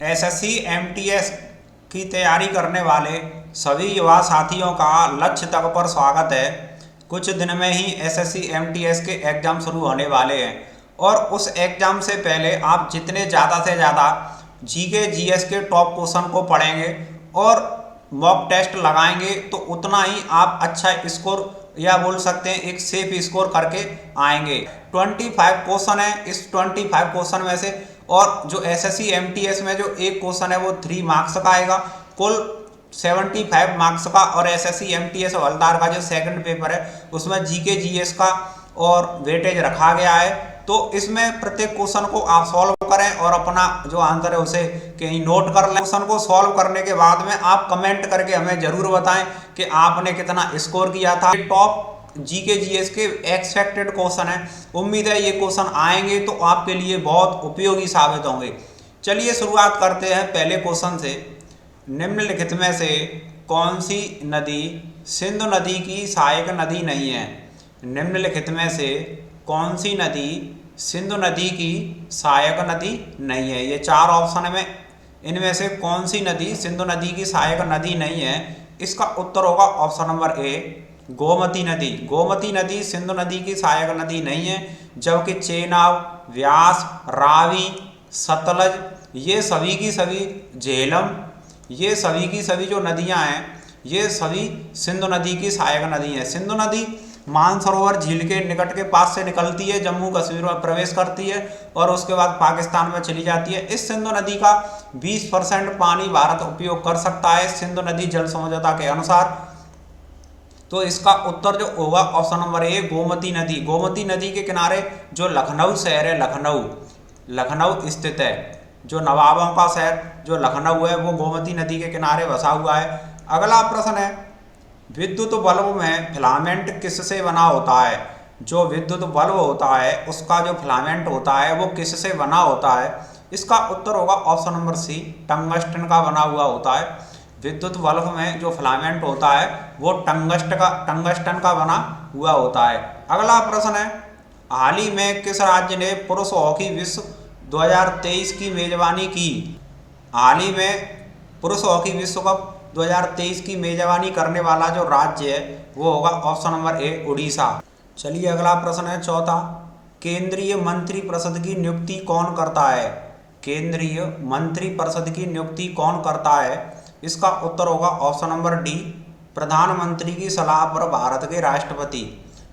SSC MTS की तैयारी करने वाले सभी युवा साथियों का लक्ष्य तक पर स्वागत है। कुछ दिन में ही एसएससी एमटीएस के एग्ज़ाम शुरू होने वाले हैं और उस एग्ज़ाम से पहले आप जितने ज़्यादा से ज़्यादा जीके जीएस के टॉप क्वेश्चन को पढ़ेंगे और मॉक टेस्ट लगाएंगे तो उतना ही आप अच्छा स्कोर या बोल सकते हैं एक सेफ स्कोर करके आएंगे। 25 क्वेश्चन है, इस 25 क्वेश्चन में से और जो एसएससी एमटीएस में जो एक क्वेश्चन है वो 3 मार्क्स का आएगा, कुल 75 मार्क्स का। और एसएससी एमटीएस हवलदार का जो सेकंड पेपर है उसमें जीके जीएस का और वेटेज रखा गया है। तो इसमें प्रत्येक क्वेश्चन को आप सॉल्व करें और अपना जो आंसर है उसे कहीं नोट कर लें। क्वेश्चन को सॉल्व करने के बाद में आप कमेंट करके हमें जरूर बताएं कि आपने कितना स्कोर किया था। टॉप जीके जीएस के एक्सपेक्टेड क्वेश्चन है, उम्मीद है ये क्वेश्चन आएंगे तो आपके लिए बहुत उपयोगी साबित होंगे। चलिए शुरुआत करते हैं पहले क्वेश्चन से। निम्नलिखित में से कौन सी नदी सिंधु नदी की सहायक नदी नहीं है? निम्नलिखित में से कौन सी नदी सिंधु नदी की सहायक नदी नहीं है? ये 4 ऑप्शन में इनमें से कौन सी नदी सिंधु नदी की सहायक नदी नहीं है? इसका उत्तर होगा ऑप्शन नंबर ए, गोमती नदी। गोमती नदी सिंधु नदी की सहायक नदी नहीं है, जबकि चेनाब, व्यास, रावी, सतलज ये सभी की सभी, झेलम ये सभी की सभी जो नदियां हैं ये सभी सिंधु नदी की सहायक नदी हैं। सिंधु नदी मानसरोवर झील के निकट के पास से निकलती है, जम्मू कश्मीर में प्रवेश करती है और उसके बाद पाकिस्तान में चली जाती है। इस सिंधु नदी का 20% पानी भारत उपयोग कर सकता है सिंधु नदी जल समझौता के अनुसार। तो इसका उत्तर जो होगा ऑप्शन नंबर ए, गोमती नदी। गोमती नदी के किनारे जो लखनऊ शहर है, लखनऊ स्थित है। जो नवाबों का शहर जो लखनऊ है वो गोमती नदी के किनारे बसा हुआ है। अगला प्रश्न है, विद्युत बल्ब में फिलामेंट किससे बना होता है? जो विद्युत बल्ब होता है उसका जो फिलामेंट होता है वो किससे बना होता है? इसका उत्तर होगा ऑप्शन नंबर सी, टंगस्टन का बना हुआ होता है। विद्युत बल्ब में जो फिलामेंट होता है वो टंगस्टन का बना हुआ होता है। अगला प्रश्न है, हाल ही में किस राज्य ने पुरुष हॉकी विश्व 2023 की मेजबानी की? हाल ही में पुरुष हॉकी विश्व कप 2023 की मेजबानी करने वाला जो राज्य है वो होगा ऑप्शन नंबर ए, उड़ीसा। चलिए अगला प्रश्न है चौथा, केंद्रीय मंत्रिपरिषद की नियुक्ति कौन करता है? केंद्रीय मंत्रिपरिषद की नियुक्ति कौन करता है? इसका उत्तर होगा ऑप्शन नंबर डी, प्रधानमंत्री की सलाह पर भारत के राष्ट्रपति।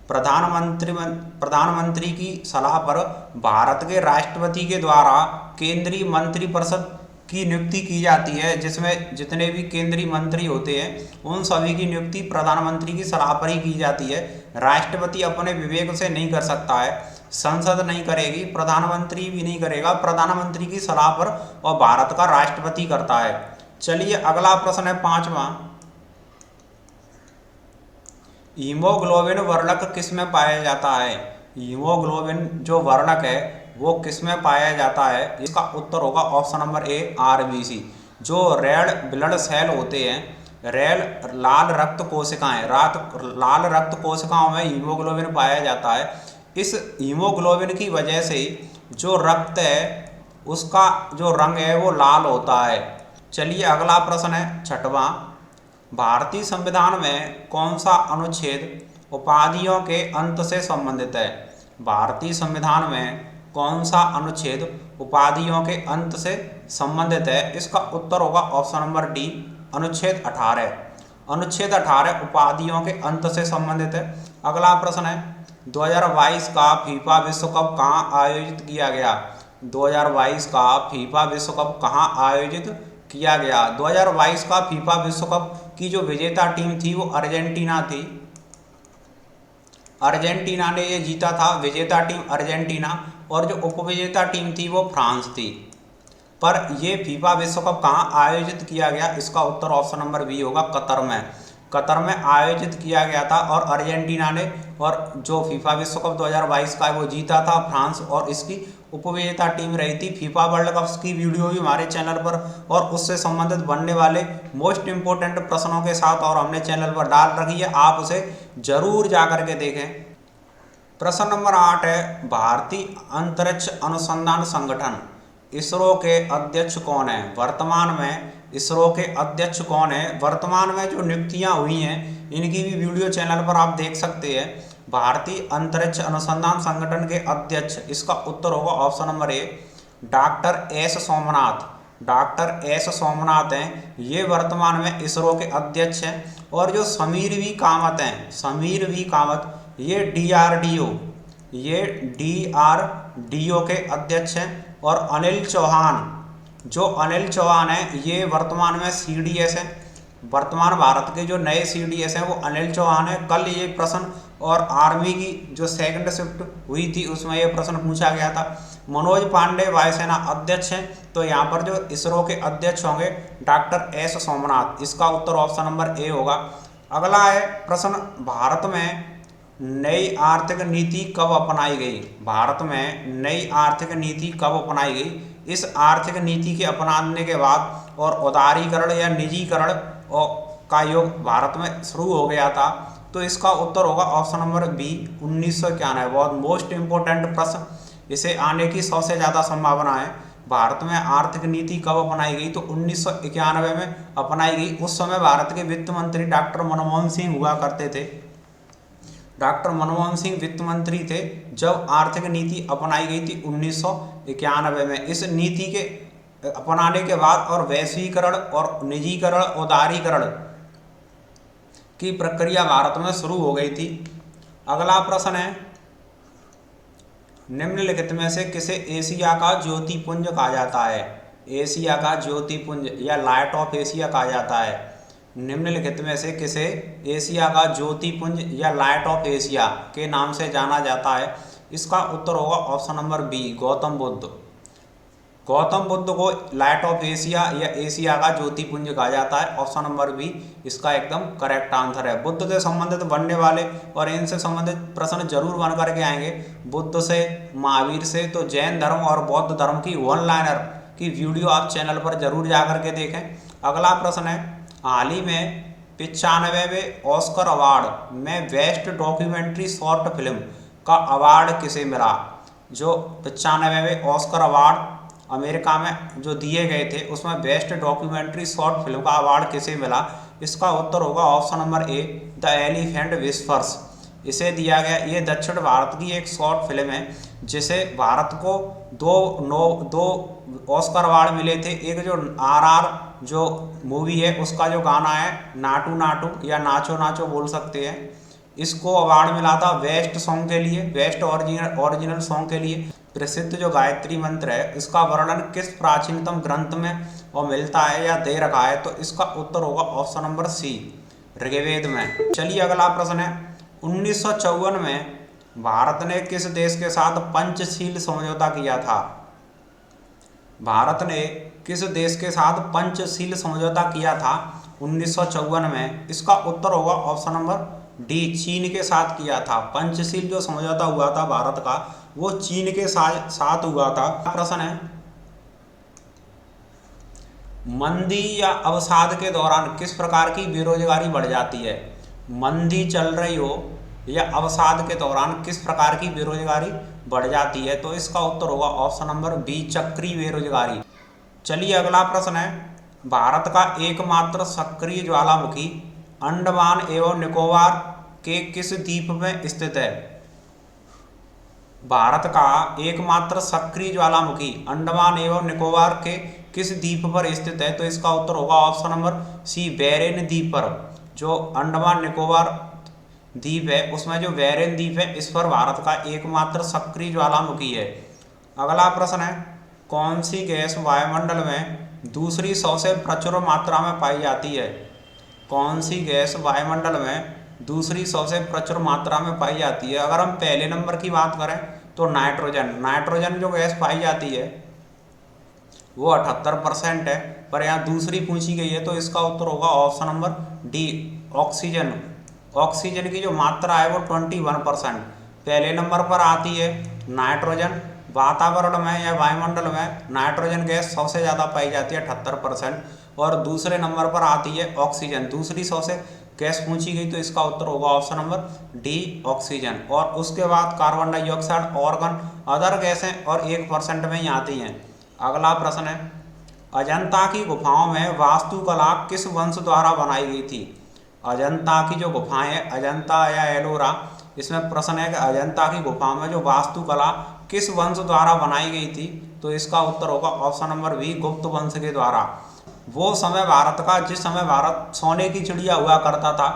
प्रधानमंत्री की सलाह पर भारत के राष्ट्रपति के द्वारा केंद्रीय मंत्रिपरिषद की नियुक्ति की जाती है, जिसमें जितने भी केंद्रीय मंत्री होते हैं उन सभी की नियुक्ति प्रधानमंत्री की सलाह पर ही की जाती है। राष्ट्रपति अपने विवेक से नहीं कर सकता है, संसद नहीं करेगी, प्रधानमंत्री भी नहीं करेगा, प्रधानमंत्री की सलाह पर और भारत का राष्ट्रपति करता है। चलिए अगला प्रश्न है 5वां, हीमोग्लोबिन वर्णक किस में पाया जाता है? हीमोग्लोबिन जो वर्णक है वो किस में पाया जाता है? इसका उत्तर होगा ऑप्शन नंबर ए, आरबीसी। जो रेड ब्लड सेल होते हैं, लाल रक्त कोशिकाएं, लाल रक्त कोशिकाओं में हीमोग्लोबिन पाया जाता है। इस हीमोग्लोबिन की वजह से जो रक्त है उसका जो रंग है वो लाल होता है। चलिए अगला प्रश्न है 6वां, भारतीय संविधान में कौन सा अनुच्छेद उपाधियों के अंत से संबंधित है? भारतीय संविधान में कौन सा अनुच्छेद उपाधियों के अंत से संबंधित है? इसका उत्तर होगा ऑप्शन नंबर डी, अनुच्छेद 18। अनुच्छेद 18 उपाधियों के अंत से संबंधित है। अगला प्रश्न है, 2022 का फीफा विश्व कप कहाँ आयोजित किया गया? 2022 का फीफा विश्व कप कहाँ आयोजित किया गया? 2022 का फीफा विश्व कप की जो विजेता टीम थी वो अर्जेंटीना थी। अर्जेंटीना ने ये जीता था, विजेता टीम अर्जेंटीना, और जो उपविजेता टीम थी वो फ्रांस थी। पर ये फीफा विश्व कप कहाँ आयोजित किया गया? इसका उत्तर ऑप्शन नंबर बी होगा, कतर में। कतर में आयोजित किया गया था और अर्जेंटीना ने, और जो फीफा विश्व कप 2022 का वो जीता था फ्रांस, और इसकी उपविजेता टीम रही थी। फीफा वर्ल्ड कप की वीडियो भी हमारे चैनल पर और उससे संबंधित बनने वाले मोस्ट इंपोर्टेंट प्रश्नों के साथ और हमने चैनल पर डाल रखी है, आप उसे जरूर जा करके देखें। प्रश्न नंबर 8 है, भारतीय अंतरिक्ष अनुसंधान संगठन इसरो के अध्यक्ष कौन है? वर्तमान में इसरो के अध्यक्ष कौन है? वर्तमान में जो नियुक्तियां हुई हैं इनकी भी वीडियो चैनल पर आप देख सकते हैं। भारतीय अंतरिक्ष अनुसंधान संगठन के अध्यक्ष, इसका उत्तर होगा option number A doctor S Somnath. Doctor S Somnath हैं, ये वर्तमान में इसरो के अध्यक्ष हैं। और जो समीर वी कामत हैं, समीर वी कामत, ये डीआरडीओ के अध्यक्ष हैं। और अनिल चौहान, जो अनिल चौहान है, ये वर्तमान में सीडीएस है। वर्तमान भारत के जो नए सीडीएस हैं वो अनिल चौहान है। कल ये प्रश्न और आर्मी की जो सेकंड शिफ्ट हुई थी उसमें ये प्रश्न पूछा गया था। मनोज पांडे वायुसेना अध्यक्ष हैं, तो यहाँ पर जो इसरो के अध्यक्ष होंगे डॉक्टर एस सोमनाथ। इसका उत्तर ऑप्शन नंबर ए होगा। अगला है प्रश्न, भारत में नई आर्थिक नीति कब अपनाई गई? भारत में नई आर्थिक नीति कब अपनाई गई? इस आर्थिक नीति के अपनाने के बाद और उदारीकरण या निजीकरण का युग भारत में शुरू हो गया था, तो इसका उत्तर होगा ऑप्शन नंबर बी 1991। बहुत मोस्ट इंपोर्टेंट प्रश्न, इसे आने की सबसे ज़्यादा संभावना है। भारत में आर्थिक नीति कब अपनाई गई? तो 1991 में अपनाई गई। उस समय भारत के वित्त मंत्री डॉक्टर मनमोहन सिंह हुआ करते थे। डॉक्टर मनमोहन सिंह वित्त मंत्री थे जब आर्थिक नीति अपनाई गई थी 1991 में। इस नीति के अपनाने के बाद और वैश्वीकरण और निजीकरण, उदारीकरण की प्रक्रिया भारत में शुरू हो गई थी। अगला प्रश्न है, निम्नलिखित में से किसे एशिया का ज्योतिपुंज कहा जाता है? एशिया का ज्योतिपुंज या लाइट ऑफ एशिया कहा जाता है। निम्नलिखित में से किसे एशिया का ज्योतिपुंज या लाइट ऑफ एशिया के नाम से जाना जाता है? इसका उत्तर होगा option number B Gautam Buddha. Gautam Buddha को लाइट ऑफ एशिया या एशिया का ज्योतिपुंज कहा जाता है। ऑप्शन नंबर बी इसका एकदम करेक्ट आंसर है। बुद्ध से संबंधित बनने वाले और इनसे संबंधित प्रश्न जरूर बन करके आएंगे। बुद्ध से, महावीर से, तो जैन धर्म और बौद्ध धर्म की वन लाइनर की वीडियो आप चैनल पर जरूर जा करके देखें। अगला प्रश्न है, हाल ही में 95वें ऑस्कर अवार्ड में बेस्ट डॉक्यूमेंट्री शॉर्ट फिल्म का अवार्ड किसे मिला? जो 95वें ऑस्कर अवार्ड अमेरिका में जो दिए गए थे उसमें बेस्ट डॉक्यूमेंट्री शॉर्ट फिल्म का अवार्ड किसे मिला? इसका उत्तर होगा option number A the elephant whispers. इसे दिया गया, ये दक्षिण भारत की एक शॉर्ट फिल्म है जिसे भारत को दो ऑस्कर अवार्ड मिले थे। एक जो RR जो मूवी है उसका जो गाना है नाटू नाटू या नाचो नाचो बोल सकते हैं, इसको अवार्ड मिला था बेस्ट सॉन्ग के लिए, बेस्ट ओरिजिनल सॉन्ग के लिए। प्रसिद्ध जो गायत्री मंत्र है इसका वर्णन किस प्राचीनतम ग्रंथ में और मिलता है या दे रखा है? तो इसका उत्तर होगा ऑप्शन नंबर सी ऋग्वेद में। चलिए अगला प्रश्न है, 1954 में भारत ने किस देश के साथ पंचशील समझौता किया था? भारत ने किस देश के साथ पंचशील समझौता किया था 1954 में? इसका उत्तर होगा ऑप्शन नंबर डी चीन के साथ किया था। पंचशील जो समझौता हुआ था भारत का वो चीन के साथ हुआ था। प्रश्न है, मंदी या अवसाद के दौरान किस प्रकार की बेरोजगारी बढ़ जाती है? मंदी चल रही हो या अवसाद के दौरान किस प्रकार की बेरोजगारी बढ़ जाती है? तो इसका उत्तर होगा ऑप्शन नंबर बी चक्रीय बेरोजगारी। चलिए अगला प्रश्न है, भारत का एकमात्र सक्रिय ज्वालामुखी अंडमान एवं निकोबार के किस द्वीप में स्थित है? भारत का एकमात्र सक्रिय ज्वालामुखी अंडमान एवं निकोबार के किस द्वीप पर स्थित है? तो इसका उत्तर होगा ऑप्शन नंबर सी बैरेन द्वीप पर। जो अंडमान निकोबार द्वीप है उसमें जो बैरेन द्वीप है इस पर भारत का एकमात्र सक्रिय ज्वालामुखी है। अगला प्रश्न है, कौन सी गैस वायुमंडल में दूसरी सबसे प्रचुर मात्रा में पाई जाती है? कौन सी गैस वायुमंडल में दूसरी सबसे प्रचुर मात्रा में पाई जाती है? अगर हम पहले नंबर की बात करें तो नाइट्रोजन जो गैस पाई जाती है वो 78% है, पर यहाँ दूसरी पूछी गई है तो इसका उत्तर होगा option number D oxygen. Oxygen की जो मात्रा है वो 21%। पहले नंबर पर आती है नाइट्रोजन। वातावरण में या वायुमंडल में नाइट्रोजन गैस सबसे ज़्यादा पाई जाती है 78%। और दूसरे नंबर पर आती है ऑक्सीजन। दूसरी सबसे गैस पूछी गई तो इसका उत्तर होगा ऑप्शन नंबर डी ऑक्सीजन। और उसके बाद कार्बन डाइऑक्साइड, ऑर्गन, अदर गैसें और 1% में ही आती हैं। अगला प्रश्न है, अजंता की गुफाओं में वास्तुकला किस वंश द्वारा बनाई गई थी? अजंता की जो गुफाएं हैं, अजंता या एलोरा, इसमें प्रश्न है कि अजंता की गुफाओं में जो वास्तुकला किस वंश द्वारा बनाई गई थी? तो इसका उत्तर होगा ऑप्शन नंबर बी, गुप्त वंश के द्वारा। वो समय भारत का, जिस समय भारत सोने की चिड़िया हुआ करता था,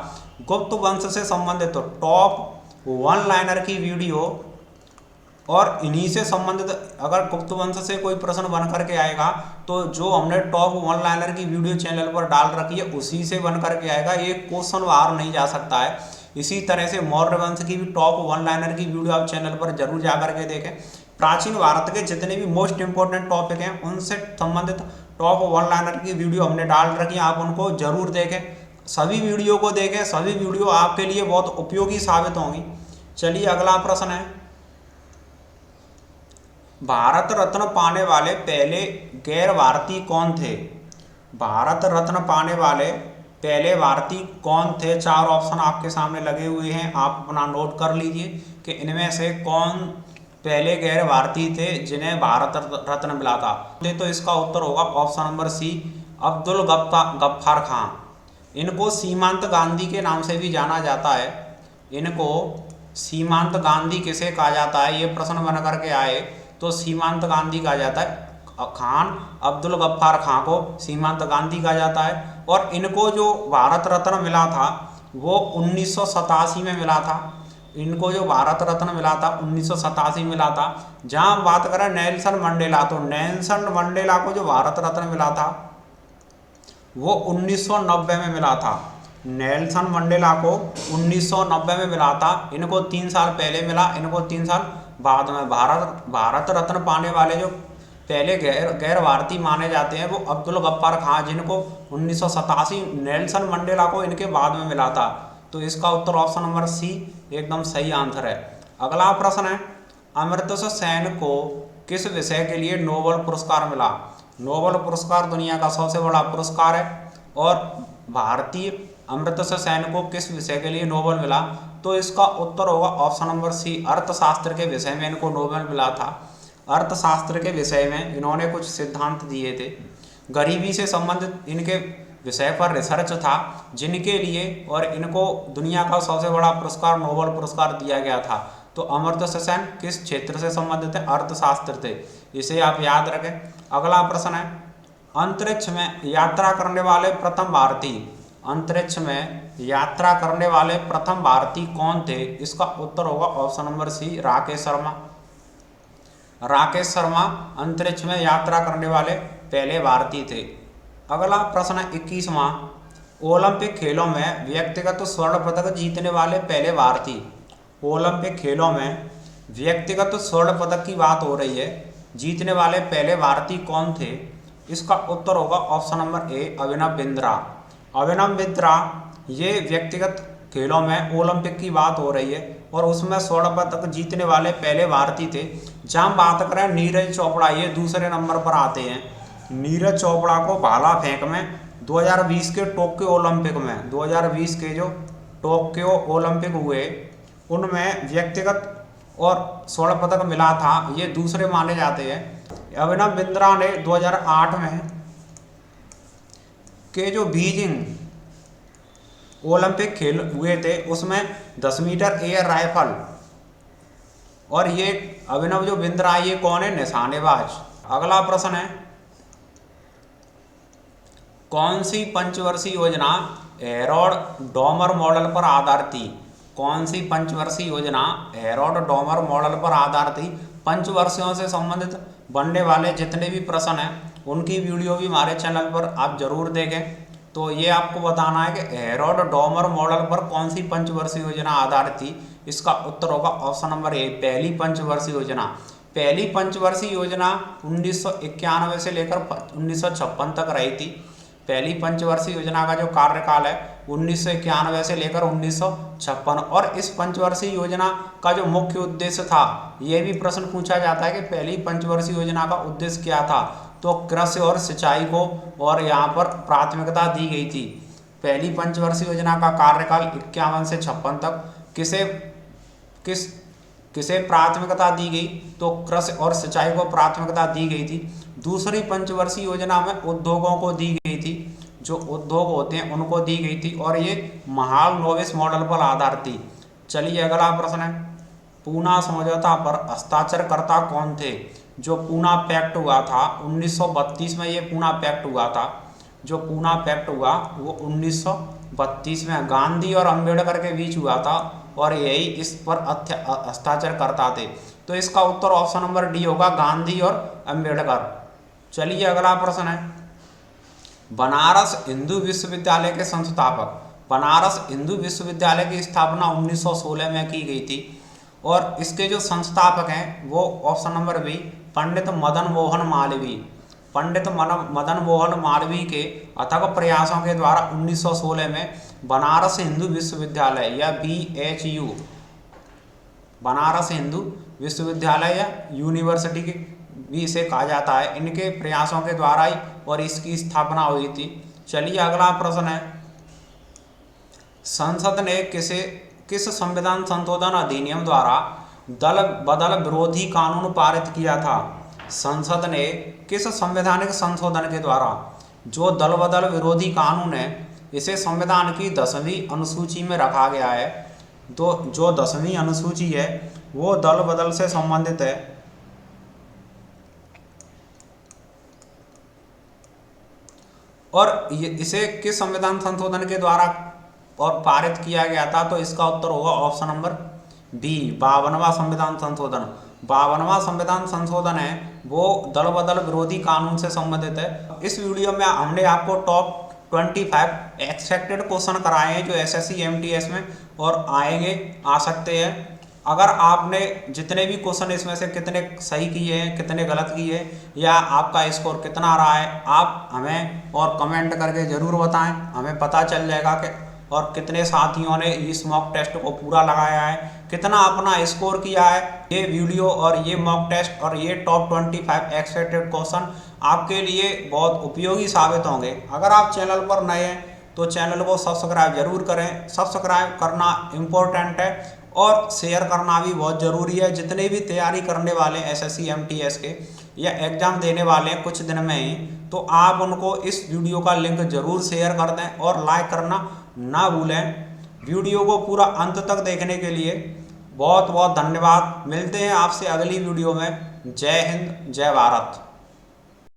गुप्त वंश से संबंधित तो टॉप 1 लाइनर की वीडियो और इन्हीं से संबंधित अगर गुप्त वंश से कोई प्रश्न बन करके आएगा तो जो हमने टॉप 1 लाइनर की वीडियो चैनल पर डाल रखी है उसी से बन करके आएगा, ये क्वेश्चन बाहर नहीं जा सकता है। इसी तरह से मौर्य वंश की भी टॉप 1 लाइनर की वीडियो आप चैनल पर जरूर जा करके देखें। प्राचीन भारत के जितने भी मोस्ट इंपॉर्टेंट टॉपिक हैं उनसे संबंधित टॉप 1 लाइनर की वीडियो हमने डाल रखी है, आप उनको जरूर देखें। सभी वीडियो को देखें, सभी वीडियो आपके लिए बहुत उपयोगी साबित होंगी। चलिए अगला प्रश्न है, भारत रत्न पाने वाले पहले गैर भारतीय कौन थे? भारत रत्न पाने वाले पहले भारतीय कौन थे? 4 ऑप्शन आपके सामने लगे हुए हैं, आप अपना नोट कर लीजिए कि इनमें से कौन पहले गैर भारतीय थे जिन्हें भारत रत्न मिला था। तो इसका उत्तर होगा option number C, Abdul Ghaffar Khan. इनको सीमांत गांधी के नाम से भी जाना जाता है। इनको सीमांत गांधी किसे कहा जाता है, ये प्रश्न बन करके आए तो सीमांत गांधी कहा जाता है। खान अब्दुल गफ्फार खां को सीमांत गांधी कहा जाता है। और इनको जो भारत रत्न मिला था वो 1987 में मिला था। इनको जो भारत रत्न मिला था 1987 मिला था। जहां हम बात करें नेल्सन मंडेला, तो नेल्सन मंडेला को जो भारत रत्न मिला था वो 1990 में मिला था। नेल्सन मंडेला को 1990 में मिला था। इनको 3 साल पहले मिला, इनको 3 साल बाद में। भारत रत्न पाने वाले जो पहले गैर भारतीय माने जाते हैं वो अब्दुल गफ्फार खां, जिनको 1987, नेल्सन मंडेला को इनके बाद में मिला था। तो इसका उत्तर ऑप्शन नंबर सी एकदम सही आंसर है। अगला प्रश्न है, अमर्त्य सेन को किस विषय के लिए नोबेल पुरस्कार मिला? नोबेल पुरस्कार दुनिया का सबसे बड़ा पुरस्कार है और भारतीय अमर्त्य सेन को किस विषय के लिए नोबेल मिला? तो इसका उत्तर होगा ऑप्शन नंबर सी, अर्थशास्त्र के विषय में इनको नोबेल मिला था। अर्थशास्त्र के विषय में इन्होंने कुछ सिद्धांत दिए थे, गरीबी से संबंधित इनके विषय पर रिसर्च था, जिनके लिए और इनको दुनिया का सबसे बड़ा पुरस्कार नोबेल पुरस्कार दिया गया था। तो अमर्त्य सेन किस क्षेत्र से संबंधित है? अर्थशास्त्र थे, इसे आप याद रखें। अगला प्रश्न है, अंतरिक्ष में यात्रा करने वाले प्रथम भारतीय, अंतरिक्ष में यात्रा करने वाले प्रथम भारतीय कौन थे? इसका उत्तर होगा option number C, Rakesh Sharma. Rakesh Sharma अंतरिक्ष में यात्रा करने वाले पहले भारतीय थे। अगला प्रश्न है 21वां, ओलंपिक खेलों में व्यक्तिगत स्वर्ण पदक जीतने वाले पहले भारतीय। ओलंपिक खेलों में व्यक्तिगत स्वर्ण पदक की बात हो रही है, जीतने वाले पहले भारतीय कौन थे? इसका उत्तर होगा option number A, Abhinav Bindra. Abhinav Bindra ये व्यक्तिगत खेलों में ओलंपिक की बात हो रही है और उसमें स्वर्ण पदक जीतने वाले पहले भारतीय थे। जहाँ हम बात करें नीरज चोपड़ा, ये दूसरे नंबर पर आते हैं। नीरज चोपड़ा को भाला फेंक में 2020 के टोक्यो ओलंपिक में, 2020 के जो टोक्यो ओलंपिक हुए उनमें व्यक्तिगत और स्वर्ण पदक मिला था, ये दूसरे माने जाते हैं। अभिनव बिंद्रा ने 2008 में के जो बीजिंग ओलंपिक खेल हुए थे उसमें 10 मीटर एयर राइफल, और ये अभिनव जो बिंद्रा ये कौन है? निशानेबाज। अगला प्रश्न है, कौन सी पंचवर्षीय योजना हेरोड डॉमर मॉडल पर आधारित थी? कौन सी पंचवर्षीय योजना हेरोड डॉमर मॉडल पर आधारित थी? पंचवर्षीयों से संबंधित बनने वाले जितने भी प्रश्न हैं उनकी वीडियो भी हमारे चैनल पर आप जरूर देखें। तो ये आपको बताना है कि हेरोड डॉमर मॉडल पर कौन सी पंचवर्षीय योजना आधारित थी? इसका उत्तर होगा ऑप्शन नंबर ए, पहली पंचवर्षीय योजना। पहली पंचवर्षीय योजना 1991 से लेकर 1956 तक रही थी। पहली पंचवर्षीय योजना का जो कार्यकाल है 1991 से लेकर 1956, और इस पंचवर्षीय योजना का जो मुख्य उद्देश्य था, यह भी प्रश्न पूछा जाता है कि पहली पंचवर्षीय योजना का उद्देश्य क्या था? तो कृषि और सिंचाई को और यहाँ पर प्राथमिकता दी गई थी। पहली पंचवर्षीय योजना का कार्यकाल 51 से 56 तक किसे प्राथमिकता दी गई? तो कृषि और सिंचाई को प्राथमिकता दी गई थी। दूसरी पंचवर्षीय योजना में उद्योगों को दी गई थी, जो उद्योग होते हैं उनको दी गई थी, और ये महालनोबिस मॉडल पर आधारित थी। चलिए अगला प्रश्न है, पूना समझौता पर हस्ताक्षरकर्ता कौन थे? जो पूना पैक्ट हुआ था 1932 में, ये पूना पैक्ट हुआ था, जो पूना पैक्ट हुआ वो 1932 में गांधी और अंबेडकर के बीच हुआ था, और यही इस पर हस्ताक्षर करता थे। तो इसका उत्तर ऑप्शन नंबर डी होगा, गांधी और अंबेडकर। चलिए अगला प्रश्न है, बनारस हिंदू विश्वविद्यालय के संस्थापक। बनारस हिंदू विश्वविद्यालय की स्थापना 1916 में की गई थी, और इसके जो संस्थापक हैं वो option number B, Pandit Madan Mohan Malviya. Pandit Madan Mohan Malviya के अथक प्रयासों के द्वारा 1916 में बनारस हिंदू विश्वविद्यालय या BHU, बनारस हिंदू विश्वविद्यालय या यूनिवर्सिटी के भी इसे कहा जाता है, इनके प्रयासों के द्वारा ही और इसकी स्थापना हुई थी। चलिए अगला प्रश्न है, संसद ने किस संविधान संशोधन अधिनियम द्वारा दल बदल विरोधी कानून पारित किया था? संसद ने किस संवैधानिक संशोधन के द्वारा, जो दल बदल विरोधी कानून है, इसे संविधान की 10वीं अनुसूची में रखा गया है। तो जो 10वीं अनुसूची है वो दल बदल से संबंधित है। और इसे किस संविधान संशोधन के द्वारा और पारित किया गया था? तो इसका उत्तर होगा ऑप्शन नंबर बी, 52वां संविधान संशोधन। 52वां संविधान संशोधन है वो दल बदल विरोधी कानून से संबंधित है। इस वीडियो में हमने आपको टॉप 25 एक्सपेक्टेड क्वेश्चन कराए हैं जो SSC MTS में और आ सकते हैं। अगर आपने जितने भी क्वेश्चन इसमें से कितने सही किए हैं, कितने गलत किए हैं, या आपका स्कोर कितना रहा है, आप हमें और कमेंट करके ज़रूर बताएं। हमें पता चल जाएगा कि और कितने साथियों ने इस मॉक टेस्ट को पूरा लगाया है, कितना अपना स्कोर किया है। ये वीडियो और ये मॉक टेस्ट और ये टॉप 25 एक्सपेक्टेड क्वेश्चन आपके लिए बहुत उपयोगी साबित होंगे। अगर आप चैनल पर नए हैं तो चैनल को सब्सक्राइब जरूर करें। सब्सक्राइब करना इम्पोर्टेंट है और शेयर करना भी बहुत ज़रूरी है। जितने भी तैयारी करने वाले SSC MTS के या एग्ज़ाम देने वाले हैं कुछ दिन में ही, तो आप उनको इस वीडियो का लिंक ज़रूर शेयर कर दें और लाइक करना ना भूलें। वीडियो को पूरा अंत तक देखने के लिए बहुत बहुत धन्यवाद। मिलते हैं आपसे अगली वीडियो में। जय हिंद, जय भारत।